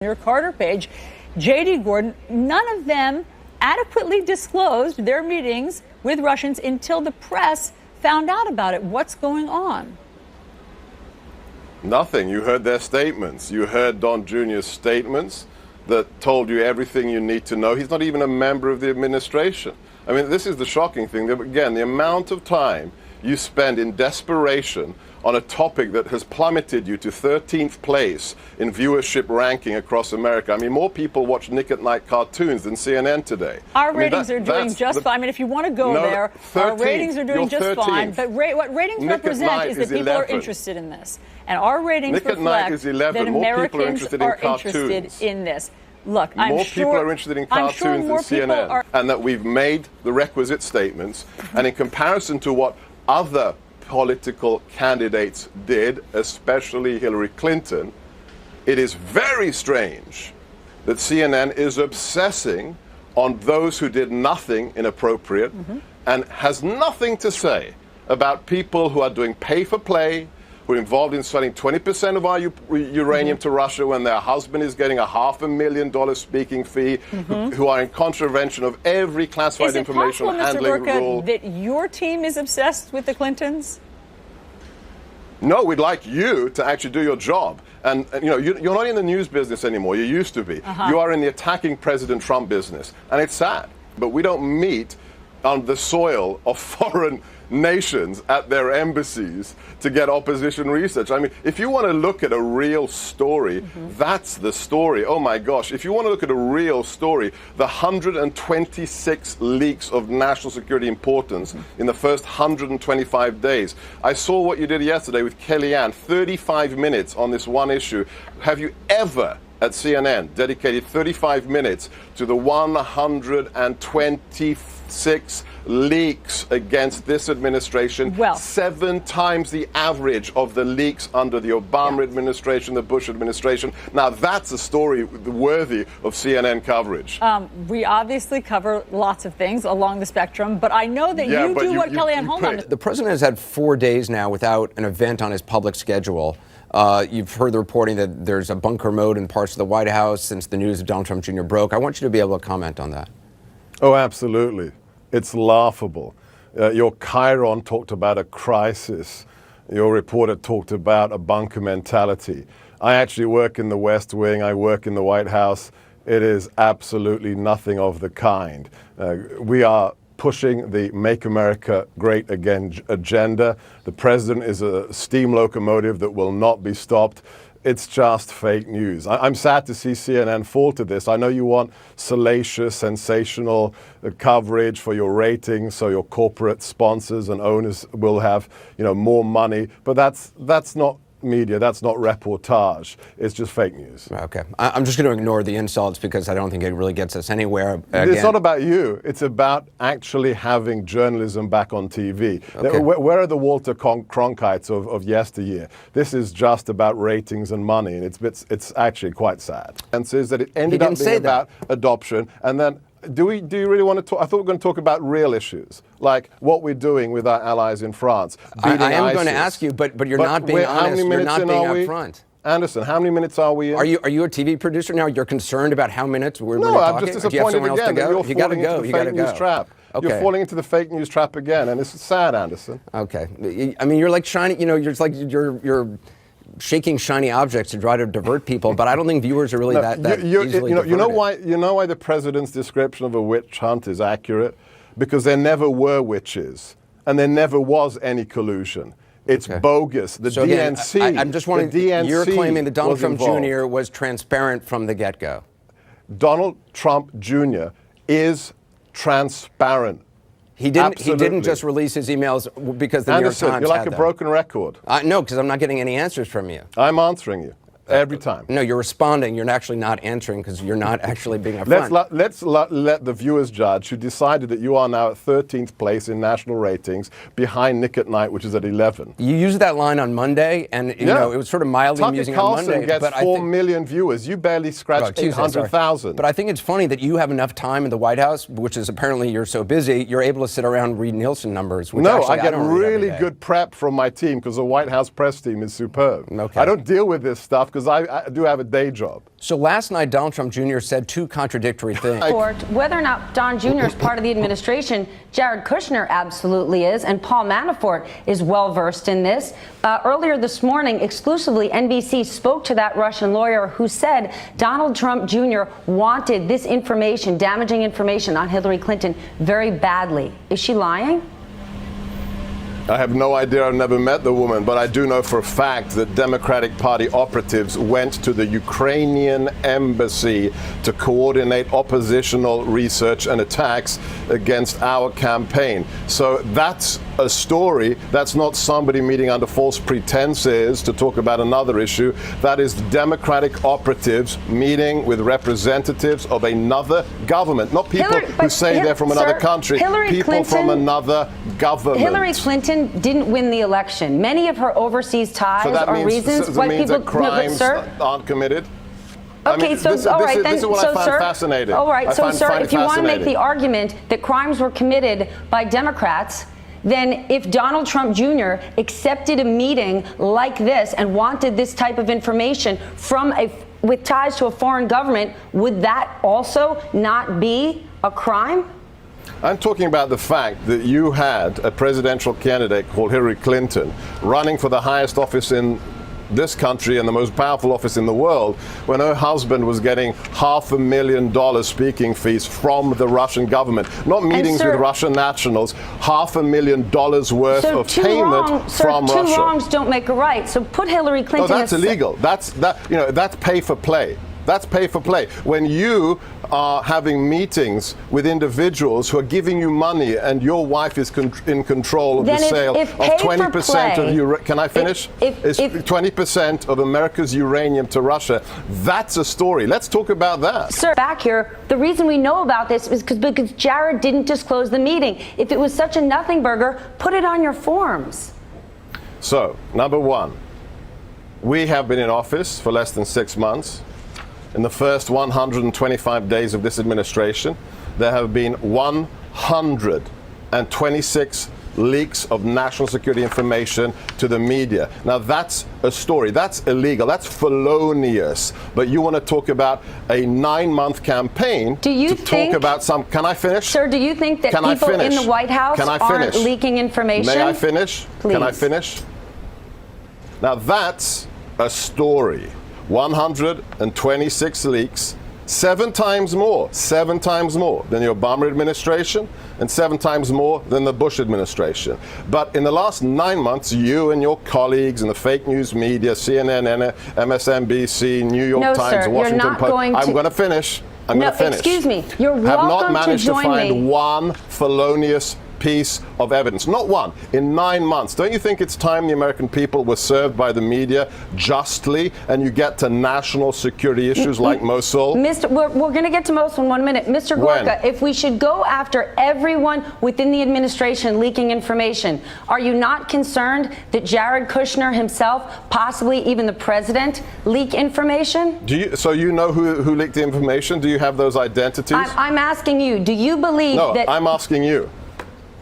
Your Carter Page, J.D. Gordon, none of them adequately disclosed their meetings with Russians until the press found out about it. What's going on? Nothing. You heard their statements. You heard Don Jr.'s statements that told you everything you need to know. He's not even a member of the administration. I mean, this is the shocking thing. Again, the amount of time you spend in desperation on a topic that has plummeted you to 13th place in viewership ranking across America. I mean, more people watch Nick at Night cartoons than CNN today. Our ratings are doing just fine. I mean, if you want to go there, 13th, our ratings are doing just 13th. Fine. But what ratings Nick represent is that people 11. Are interested in this. And our ratings Nick reflect at Night is 11. that more Americans are interested in this. Look, I'm more sure, people are interested in cartoons than CNN. And that we've made the requisite statements. And in comparison to what other political candidates did, especially Hillary Clinton, it is very strange that CNN is obsessing on those who did nothing inappropriate and has nothing to say about people who are doing pay-for-play, who are involved in selling 20% of our uranium to Russia when their husband is getting a $500,000 speaking fee, who are in contravention of every classified information handling rule. Is it possible, Mr. Gorka, that your team is obsessed with the Clintons? No, we'd like you to actually do your job. And you know, you're not in the news business anymore. You used to be. You are in the attacking President Trump business. And it's sad. But we don't meet on the soil of foreign nations at their embassies to get opposition research. I mean, if you want to look at a real story, that's the story. Oh my gosh. If you want to look at a real story, the 126 leaks of national security importance in the first 125 days. I saw what you did yesterday with Kellyanne, 35 minutes on this one issue. Have you ever at CNN dedicated 35 minutes to the 126 leaks against this administration, 7 times the average of the leaks under the Obama administration, the Bush administration? Now that's a story worthy of CNN coverage. We obviously cover lots of things along the spectrum, but I know that you do what Kellyanne, hold on. The president has had 4 days now without an event on his public schedule. You've heard the reporting that there's a bunker mode in parts of the White House since the news of Donald Trump Jr. broke. I want you to be able to comment on that. Oh, absolutely. It's laughable. Your Chiron talked about a crisis. Your reporter talked about a bunker mentality. I actually work in the West Wing. I work in the White House. It is absolutely nothing of the kind. We are pushing the Make America Great Again agenda. The president is a steam locomotive that will not be stopped. It's just fake news. I'm sad to see CNN fall to this. I know you want salacious, sensational coverage for your ratings, so your corporate sponsors and owners will have, more money. But that's not media. That's not reportage. It's just fake news. Okay. I'm just going to ignore the insults because I don't think it really gets us anywhere. Again. It's not about you. It's about actually having journalism back on TV. Okay. Where are the Walter Cronkites of yesteryear? This is just about ratings and money, and it's actually quite sad. And says that it ended up being about adoption, and then do you really want to talk? I thought we were going to talk about real issues, like what we're doing with our allies in France. I am going to ask you, but you're not being honest. You're not being upfront. Anderson, how many minutes are we in? Are you a TV producer now? You're concerned about how minutes we're talking? No, I'm just disappointed again that you're falling into the fake news trap. Okay. You're falling into the fake news trap again, and it's sad, Anderson. Okay. I mean, you're like shiny. You're shaking shiny objects to try to divert people, but I don't think viewers are really that easily diverted. You know why the president's description of a witch hunt is accurate? Because there never were witches, and there never was any collusion. It's bogus. The DNC. Again, I'm just wondering, you're claiming that Donald Trump Jr. was transparent from the get-go. Donald Trump Jr. is transparent. He didn't just release his emails because the New York Times you're like a broken record. No, because I'm not getting any answers from you. I'm answering you. Every time. No, you're responding. You're actually not answering because you're not actually being upfront. Let's let the viewers judge who decided that you are now at 13th place in national ratings behind Nick at Night, which is at 11. You used that line on Monday, and it was sort of mildly amusing on Monday. Tucker Carlson gets 4 million viewers. You barely scratched 800,000. But I think it's funny that you have enough time in the White House, which is apparently you're so busy, you're able to sit around and read Nielsen numbers. Which I get really good prep from my team because the White House press team is superb. Okay. I don't deal with this stuff because I do have a day job. So last night, Donald Trump Jr. said two contradictory things. Whether or not Don Jr. is part of the administration, Jared Kushner absolutely is, and Paul Manafort is well versed in this. Earlier this morning, exclusively, NBC spoke to that Russian lawyer who said Donald Trump Jr. wanted this information, damaging information on Hillary Clinton, very badly. Is she lying? I have no idea. I've never met the woman, but I do know for a fact that Democratic Party operatives went to the Ukrainian embassy to coordinate oppositional research and attacks against our campaign. So that's a story. That's not somebody meeting under false pretenses to talk about another issue. That is Democratic operatives meeting with representatives of another government, not people who say they're from another country, people from another government. Hillary Clinton didn't win the election. Many of her overseas ties are reasons why people crimes aren't committed. Okay, this is what I find fascinating. All right, so sir, if you want to make the argument that crimes were committed by Democrats, then if Donald Trump Jr. accepted a meeting like this and wanted this type of information with ties to a foreign government, would that also not be a crime? I'm talking about the fact that you had a presidential candidate called Hillary Clinton running for the highest office in this country and the most powerful office in the world, when her husband was getting $500,000 speaking fees from the Russian government. Not meetings with Russian nationals, $500,000 worth of payment from Russia. Two wrongs don't make a right. So put Hillary Clinton. No, that's illegal. That's pay for play. That's pay for play. When you are having meetings with individuals who are giving you money and your wife is in control of the sale of 20% of uranium. Can I finish? It's 20% of America's uranium to Russia. That's a story. Let's talk about that. Sir, back here, the reason we know about this is because Jared didn't disclose the meeting. If it was such a nothing burger, put it on your forms. So, number one, we have been in office for less than 6 months. In the first 125 days of this administration, there have been 126 leaks of national security information to the media. Now that's a story. That's illegal. That's felonious. But you want to talk about a 9-month campaign talk about some... Can I finish? Sir, do you think that people in the White House aren't leaking information? May I finish? Please. Can I finish? Now that's a story. 126 leaks, 7 times more than the Obama administration and 7 times more than the Bush administration. But in the last 9 months, you and your colleagues in the fake news media, CNN, MSNBC, New York Times, Washington Post, I'm going to finish. Excuse me. You're welcome to join me. Have not managed to find one felonious piece of evidence. Not one. In 9 months. Don't you think it's time the American people were served by the media justly and you get to national security issues like Mosul? We're going to get to Mosul in 1 minute. Mr. Gorka, if we should go after everyone within the administration leaking information, are you not concerned that Jared Kushner himself, possibly even the president, leak information? So you know who leaked the information? Do you have those identities? I'm asking you. Do you believe that... No, I'm asking you.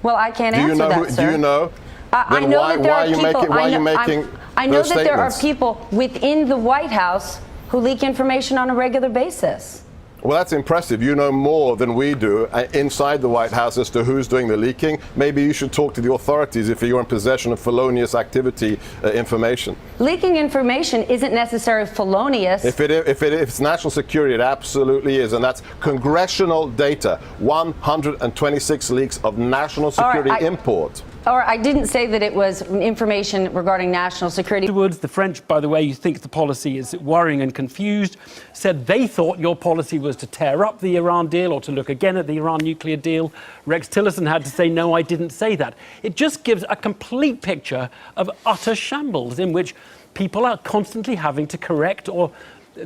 Well, I can't answer that, sir. Do you know? I know that there are people. Why are you making I know those that there are statements? people within the White House who leak information on a regular basis. Well, that's impressive. You know more than we do inside the White House as to who's doing the leaking. Maybe you should talk to the authorities if you're in possession of felonious activity information. Leaking information isn't necessarily felonious. If it's national security, it absolutely is. And that's congressional data. 126 leaks of national security import. Or I didn't say that it was information regarding national security. Afterwards, the French, by the way, you think the policy is worrying and confused, said they thought your policy was to tear up the Iran deal or to look again at the Iran nuclear deal. Rex Tillerson had to say, no, I didn't say that. It just gives a complete picture of utter shambles in which people are constantly having to correct or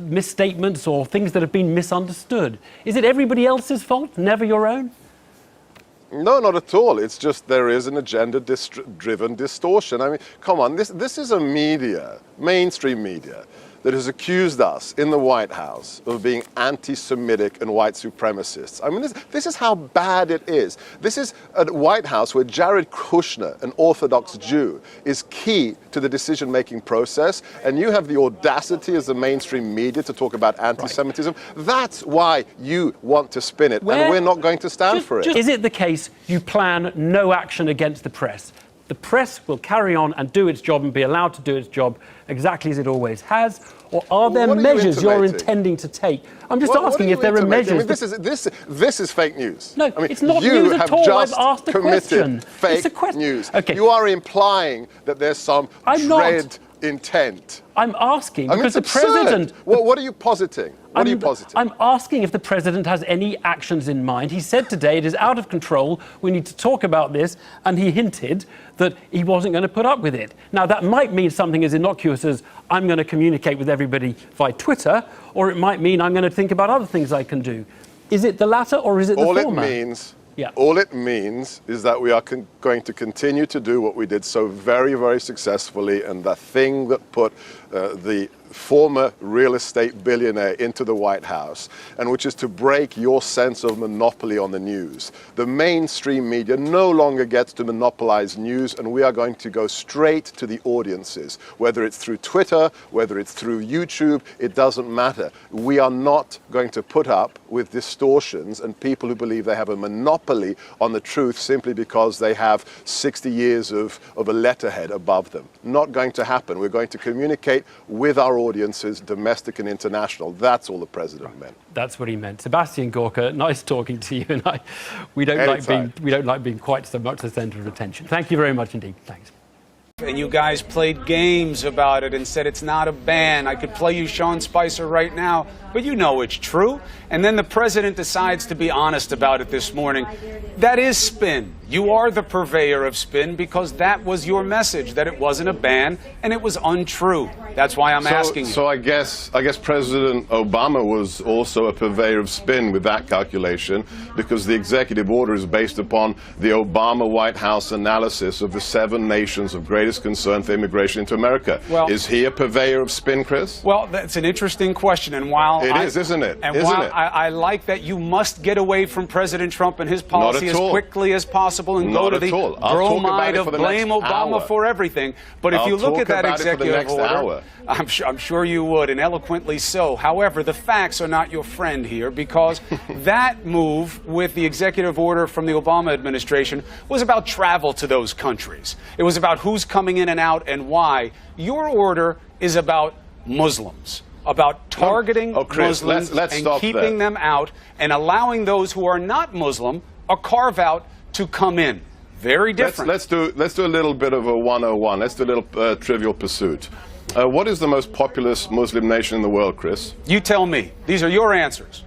misstatements or things that have been misunderstood. Is it everybody else's fault, never your own? No, not at all. It's just there is an agenda-driven distortion. I mean, come on, this is a media, mainstream media, that has accused us in the White House of being anti-Semitic and white supremacists. I mean, this is how bad it is. This is a White House where Jared Kushner, an Orthodox Jew, is key to the decision-making process, and you have the audacity as the mainstream media to talk about anti-Semitism. Right. That's why you want to spin it, and we're not going to stand for it. Is it the case you plan no action against the press? The press will carry on and do its job and be allowed to do its job exactly as it always has? Or are there measures you're intending to take? I'm just asking if there are measures. I mean, this is fake news. No, I mean, it's not news at all. I've asked a question. Fake news. Okay. You are implying that there's some dread intent. I'm asking because the president. What are you positing? What are you positing? I'm asking if the president has any actions in mind. He said today it is out of control. We need to talk about this, and he hinted that he wasn't going to put up with it. Now that might mean something as innocuous as I'm going to communicate with everybody via Twitter, or it might mean I'm going to think about other things I can do. Is it the latter or is it the former? All it means is that we are going to continue to do what we did so very, very successfully, and the thing that put the former real estate billionaire into the White House, and which is to break your sense of monopoly on the news. The mainstream media no longer gets to monopolize news, and we are going to go straight to the audiences. Whether it's through Twitter, whether it's through YouTube, it doesn't matter. We are not going to put up with distortions and people who believe they have a monopoly on the truth simply because they have 60 years of a letterhead above them. Not going to happen. We're going to communicate with our audiences, domestic and international. That's all the president meant. That's what he meant. Sebastian Gorka, nice talking to you, and we don't like being quite so much the centre of attention. Thank you very much indeed. Thanks. And you guys played games about it and said it's not a ban. I could play you Sean Spicer right now, but you know it's true. And then the president decides to be honest about it this morning. That is spin. You are the purveyor of spin because that was your message, that it wasn't a ban and it was untrue. That's why I'm asking you. So I guess President Obama was also a purveyor of spin with that calculation, because the executive order is based upon the Obama White House analysis of the 7 nations of greatest concern for immigration into America. Well, is he a purveyor of spin, Chris? Well, that's an interesting question, and while isn't it? And while I like that you must get away from President Trump and his policy as quickly as possible and go to the bromide of blame Obama for everything. But if you look at that executive order, I'm sure you would, and eloquently so. However, the facts are not your friend here, because that move with the executive order from the Obama administration was about travel to those countries. It was about who's coming in and out and why. Your order is about Muslims, about targeting Muslims and keeping them out and allowing those who are not Muslim a carve-out to come in. Very different. Let's do a little bit of a 101. Let's do a little Trivial Pursuit. What is the most populous Muslim nation in the world, Chris? You tell me. These are your answers.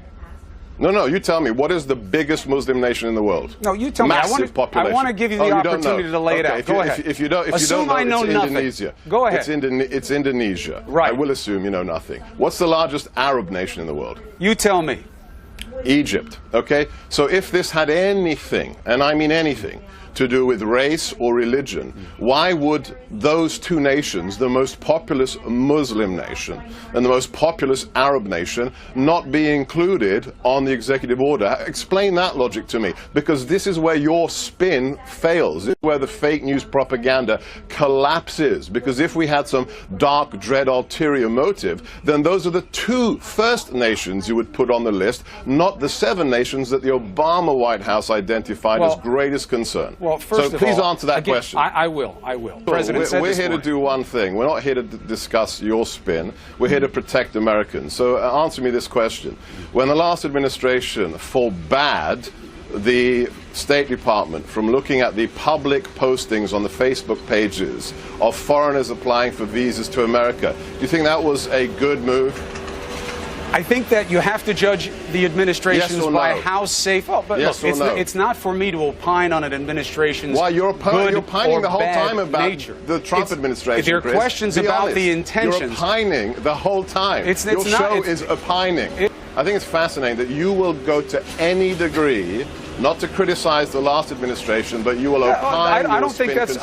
No, you tell me. What is the biggest Muslim nation in the world? No, you tell Massive me. population. I want to give you the opportunity to lay it out. Go ahead. If you don't know, it's Indonesia. Go ahead. It's Indonesia. Right. I will assume you know nothing. What's the largest Arab nation in the world? You tell me. Egypt. Okay? So if this had anything, and I mean anything, to do with race or religion, why would those 2 nations, the most populous Muslim nation and the most populous Arab nation, not be included on the executive order? Explain that logic to me, because this is where your spin fails. This is where the fake news propaganda collapses, because if we had some dark, dread, ulterior motive, then those are the 2 first nations you would put on the list, not the 7 nations that the Obama White House identified as greatest concern. Well, first so please answer that again, question. I will. President said we're this here morning. to do one thing. We're not here to discuss your spin. We're here to protect Americans. So answer me this question. When the last administration forbade the State Department from looking at the public postings on the Facebook pages of foreigners applying for visas to America, do you think that was a good move? I think that you have to judge the administrations by how safe. Oh, but look, it's not for me to opine on an administration's you're opining the whole time about nature. The Trump administration. If there are questions about the intentions, you're opining the whole time. Your show is opining. I think it's fascinating that you will go to any degree not to criticize the last administration, but you will opine. I don't think that's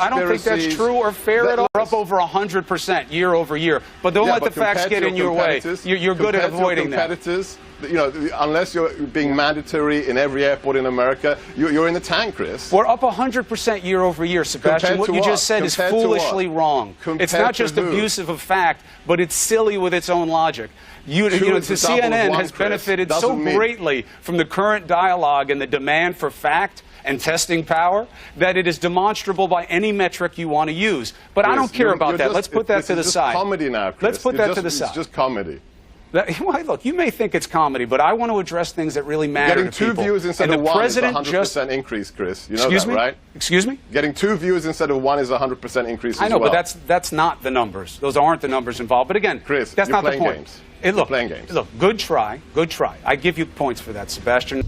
true or fair at all. We're up over 100% year over year. But don't let the facts get in your way. You're good at avoiding that. You know, unless you're being mandatory in every airport in America, you're in the tank, Chris. We're up 100% year over year, Sebastian. What you just said is foolishly wrong. It's not just abusive of fact, but it's silly with its own logic. The CNN has benefited so greatly from the current dialogue and the demand for fact and testing power that it is demonstrable by any metric you want to use. But I don't care about that. Let's put that to the side. It's comedy now, Chris. Let's put that to the side. It's just comedy. Well, look, you may think it's comedy, but I want to address things that really matter to people. Getting 2 views instead of 1 is a 100% increase, Chris. You know that, right? Excuse me? Getting 2 views instead of 1 is a 100% increase as well. I know, but that's not the numbers. Those aren't the numbers involved. But again, Chris, that's not the point. Games. Look, playing games. Look, good try, good try. I give you points for that, Sebastian.